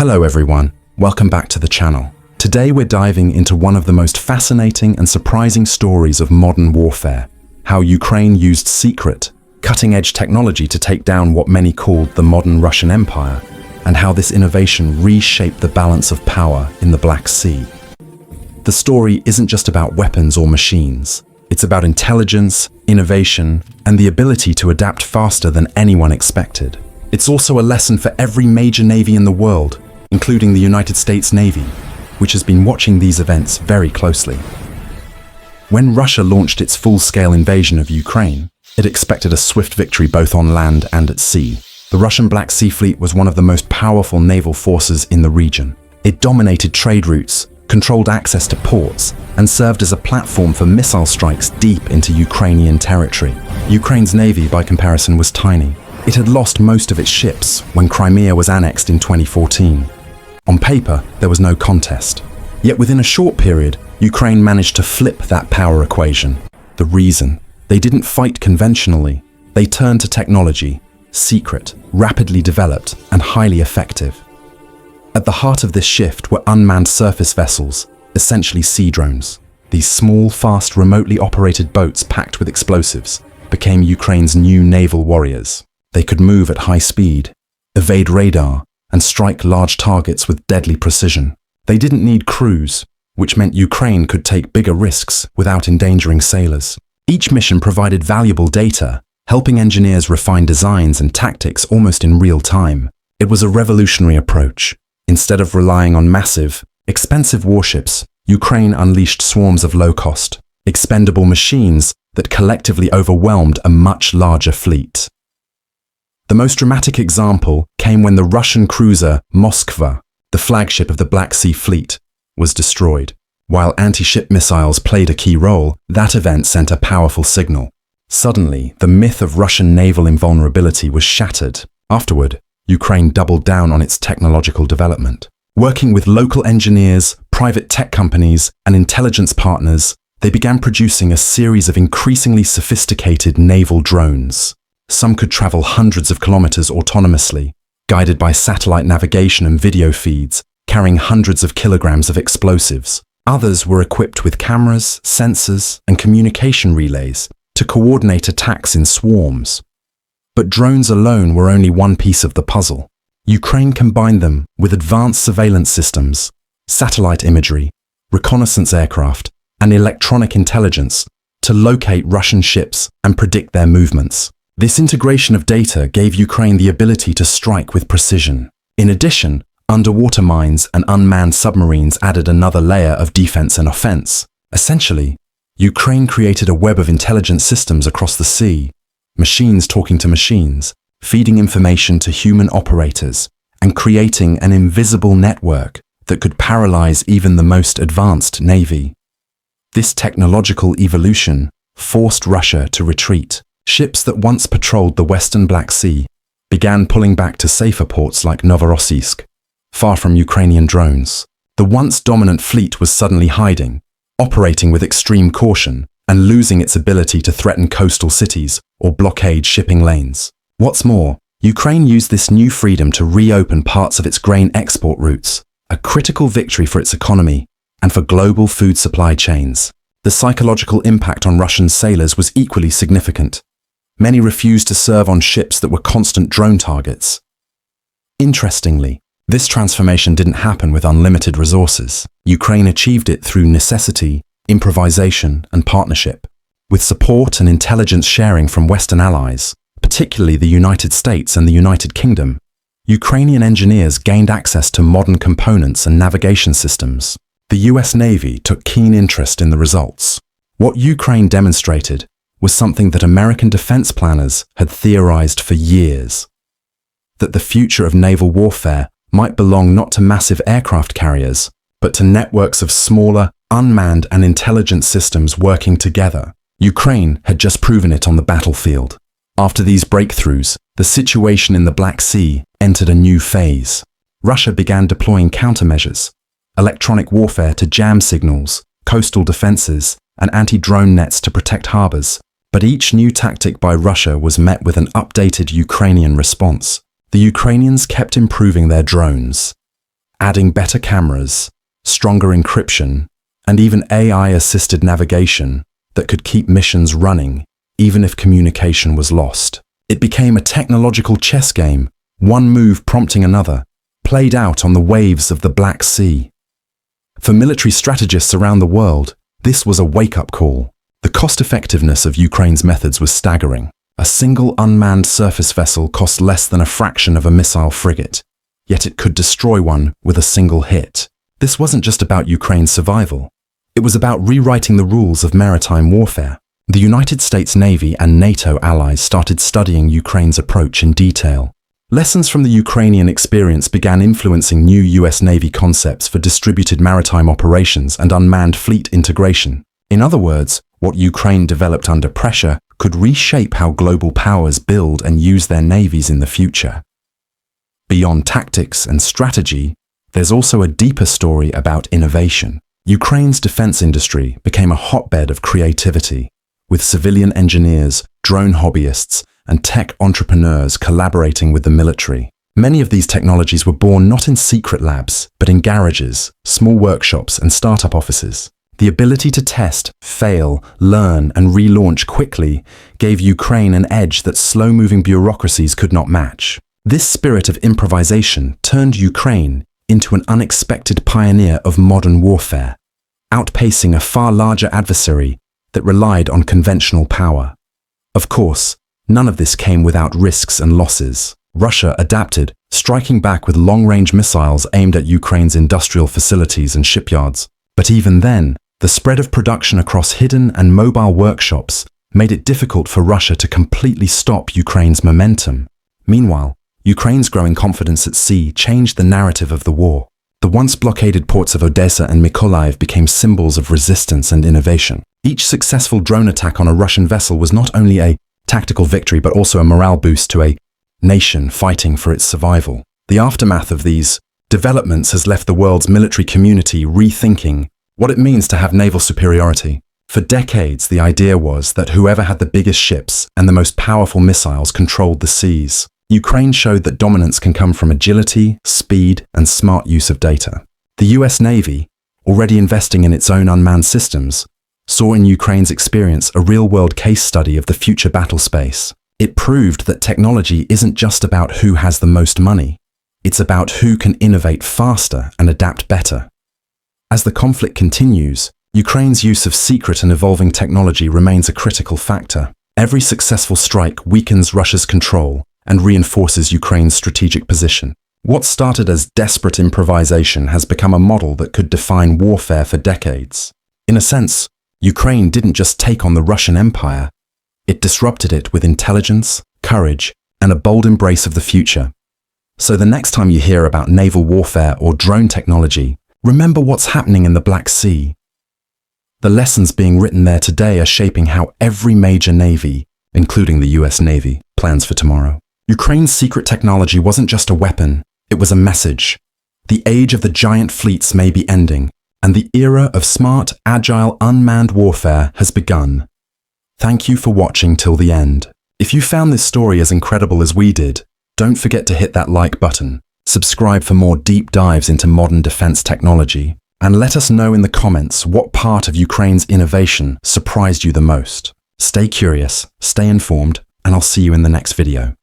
Hello everyone, welcome back to the channel. Today we're diving into one of the most fascinating and surprising stories of modern warfare, how Ukraine used secret, cutting-edge technology to take down what many called the modern Russian Empire, and how this innovation reshaped the balance of power in the Black Sea. The story isn't just about weapons or machines. It's about intelligence, innovation, and the ability to adapt faster than anyone expected. It's also a lesson for every major navy in the world, including the United States Navy, which has been watching these events very closely. When Russia launched its full-scale invasion of Ukraine, it expected a swift victory both on land and at sea. The Russian Black Sea Fleet was one of the most powerful naval forces in the region. It dominated trade routes, controlled access to ports, and served as a platform for missile strikes deep into Ukrainian territory. Ukraine's navy, by comparison, was tiny. It had lost most of its ships when Crimea was annexed in 2014. On paper, there was no contest. Yet within a short period, Ukraine managed to flip that power equation. The reason? They didn't fight conventionally. They turned to technology, secret, rapidly developed, and highly effective. At the heart of this shift were unmanned surface vessels, essentially sea drones. These small, fast, remotely operated boats packed with explosives became Ukraine's new naval warriors. They could move at high speed, evade radar, and strike large targets with deadly precision. They didn't need crews, which meant Ukraine could take bigger risks without endangering sailors. Each mission provided valuable data, helping engineers refine designs and tactics almost in real time. It was a revolutionary approach. Instead of relying on massive, expensive warships, Ukraine unleashed swarms of low-cost, expendable machines that collectively overwhelmed a much larger fleet. The most dramatic example came when the Russian cruiser Moskva, the flagship of the Black Sea Fleet, was destroyed. While anti-ship missiles played a key role, that event sent a powerful signal. Suddenly, the myth of Russian naval invulnerability was shattered. Afterward, Ukraine doubled down on its technological development. Working with local engineers, private tech companies, and intelligence partners, they began producing a series of increasingly sophisticated naval drones. Some could travel hundreds of kilometers autonomously, guided by satellite navigation and video feeds, carrying hundreds of kilograms of explosives. Others were equipped with cameras, sensors, and communication relays to coordinate attacks in swarms. But drones alone were only one piece of the puzzle. Ukraine combined them with advanced surveillance systems, satellite imagery, reconnaissance aircraft, and electronic intelligence to locate Russian ships and predict their movements. This integration of data gave Ukraine the ability to strike with precision. In addition, underwater mines and unmanned submarines added another layer of defense and offense. Essentially, Ukraine created a web of intelligent systems across the sea, machines talking to machines, feeding information to human operators, and creating an invisible network that could paralyze even the most advanced navy. This technological evolution forced Russia to retreat. Ships that once patrolled the western Black Sea began pulling back to safer ports like Novorossiysk, far from Ukrainian drones. The once dominant fleet was suddenly hiding, operating with extreme caution, and losing its ability to threaten coastal cities or blockade shipping lanes. What's more, Ukraine used this new freedom to reopen parts of its grain export routes, a critical victory for its economy and for global food supply chains. The psychological impact on Russian sailors was equally significant. Many refused to serve on ships that were constant drone targets. Interestingly, this transformation didn't happen with unlimited resources. Ukraine achieved it through necessity, improvisation, and partnership. With support and intelligence sharing from Western allies, particularly the United States and the United Kingdom, Ukrainian engineers gained access to modern components and navigation systems. The US Navy took keen interest in the results. What Ukraine demonstrated was something that American defense planners had theorized for years: that the future of naval warfare might belong not to massive aircraft carriers, but to networks of smaller, unmanned and intelligent systems working together. Ukraine had just proven it on the battlefield. After these breakthroughs, the situation in the Black Sea entered a new phase. Russia began deploying countermeasures, electronic warfare to jam signals, coastal defenses, and anti-drone nets to protect harbors. But each new tactic by Russia was met with an updated Ukrainian response. The Ukrainians kept improving their drones. adding better cameras, stronger encryption, and even AI-assisted navigation that could keep missions running even if communication was lost. It became a technological chess game, one move prompting another, played out on the waves of the Black Sea. For military strategists around the world, this was a wake-up call. The cost-effectiveness of Ukraine's methods was staggering. A single unmanned surface vessel cost less than a fraction of a missile frigate, yet it could destroy one with a single hit. This wasn't just about Ukraine's survival. It was about rewriting the rules of maritime warfare. The United States Navy and NATO allies started studying Ukraine's approach in detail. Lessons from the Ukrainian experience began influencing new US Navy concepts for distributed maritime operations and unmanned fleet integration. In other words, what Ukraine developed under pressure could reshape how global powers build and use their navies in the future. Beyond tactics and strategy, there's also a deeper story about innovation. Ukraine's defense industry became a hotbed of creativity, with civilian engineers, drone hobbyists, and tech entrepreneurs collaborating with the military. Many of these technologies were born not in secret labs, but in garages, small workshops, and startup offices. The ability to test, fail, learn, and relaunch quickly gave Ukraine an edge that slow-moving bureaucracies could not match. This spirit of improvisation turned Ukraine into an unexpected pioneer of modern warfare, outpacing a far larger adversary that relied on conventional power. Of course, none of this came without risks and losses. Russia adapted, striking back with long-range missiles aimed at Ukraine's industrial facilities and shipyards. But even then, the spread of production across hidden and mobile workshops made it difficult for Russia to completely stop Ukraine's momentum. Meanwhile, Ukraine's growing confidence at sea changed the narrative of the war. The once blockaded ports of Odessa and Mykolaiv became symbols of resistance and innovation. Each successful drone attack on a Russian vessel was not only a tactical victory but also a morale boost to a nation fighting for its survival. The aftermath of these developments has left the world's military community rethinking what it means to have naval superiority. For decades, the idea was that whoever had the biggest ships and the most powerful missiles controlled the seas. Ukraine showed that dominance can come from agility, speed, and smart use of data. The US Navy, already investing in its own unmanned systems, saw in Ukraine's experience a real-world case study of the future battle space. It proved that technology isn't just about who has the most money. It's about who can innovate faster and adapt better. As the conflict continues, Ukraine's use of secret and evolving technology remains a critical factor. Every successful strike weakens Russia's control and reinforces Ukraine's strategic position. What started as desperate improvisation has become a model that could define warfare for decades. In a sense, Ukraine didn't just take on the Russian Empire, it disrupted it with intelligence, courage, and a bold embrace of the future. So the next time you hear about naval warfare or drone technology, remember what's happening in the Black Sea. The lessons being written there today are shaping how every major navy, including the US Navy, plans for tomorrow. Ukraine's secret technology wasn't just a weapon, it was a message. The age of the giant fleets may be ending, and the era of smart, agile, unmanned warfare has begun. Thank you for watching till the end. If you found this story as incredible as we did, don't forget to hit that like button, subscribe for more deep dives into modern defense technology, and let us know in the comments what part of Ukraine's innovation surprised you the most. Stay curious, stay informed, and I'll see you in the next video.